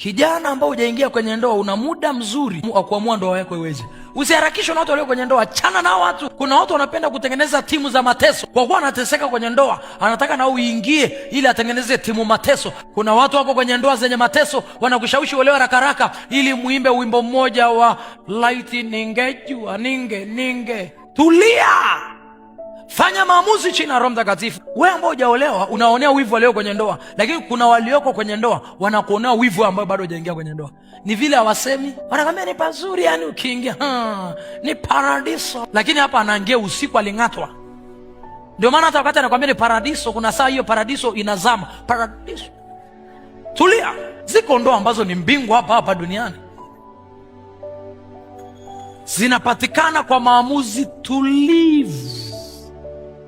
Kijana ambao hujaingia kwenye ndoa, una muda mzuri wa kuamua ndoa yako iweje. Usiharakishwe na watu walio kwenye ndoa, achana nao watu. Kuna watu wanapenda kutengeneza timu za mateso, kwa kuwa anateseka kwenye ndoa, anataka na uingie ili atengeneze timu mateso. Kuna watu wako kwenye ndoa zenye mateso, wanakushawishi uelewe haraka haraka ili muimbe wimbo mmoja wa laiti ningejua ninge. Tulia, fanya maamuzi chini ya Roho Mtakatifu. Wewe ambao hujaolewa unaonea wivu walio kwenye ndoa, lakini kuna walioko kwenye ndoa wanakuonea wivu ambao bado hujaingia kwenye ndoa. Ni vile hawasemi, wanakwambia ni pazuri, yani ukiingia ni paradiso, lakini hapa anaingia usiku aling'atwa. Ndio maana hata wakati anakwambia ni paradiso, kuna saa hiyo paradiso inazama. Paradiso. Tulia, ziko ndoa ambazo ni mbingu hapa duniani, zinapatikana kwa maamuzi tulivu.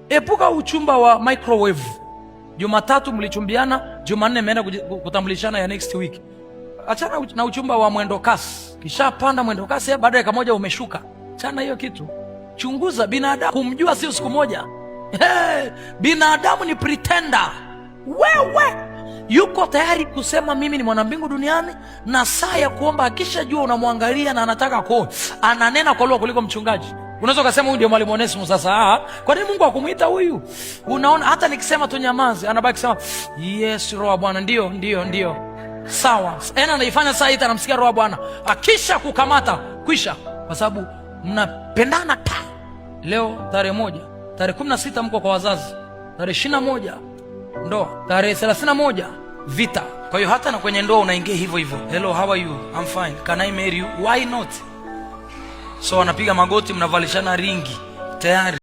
Epuka uchumba wa microwave. Jumatatu mlichumbiana, Jumanne mmeenda kutambulishana ya next week. Achana na uchumba wa mwendo kasi. Kisha panda mwendo kasi, baada ya dakika moja umeshuka. Achana hiyo kitu. Chunguza binadamu, kumjua sio siku moja. Binadamu ni pretender. Wewe yuko tayari kusema mimi ni mwanambingu duniani, na saa ya kuomba akishajua unamwangalia na anataka kuoa, ananena kwa lugha kuliko mchungaji. Unaweza kusema huyu ndio mwalimu Onesimo. Sasa kwa nini Mungu akumuita huyu? Unaona, hata nikisema tu nyamazi, anabaki kusema yes, Roho wa Bwana, ndio sawa. Anaifanya saa hii, anamsikia Roho wa Bwana. Akisha kukamata kwisha, kwa sababu mnapendana. Leo tarehe 1, tarehe 16 mko kwa wazazi, tarehe 21 ndoa, tarehe 31 vita. Kwa hiyo hata na kwenye ndoa unaingia hivyo hivyo. Hello, how are you? I'm fine. Can I marry you? Why not? So wanapiga magoti, mnavalishana ringi tayari.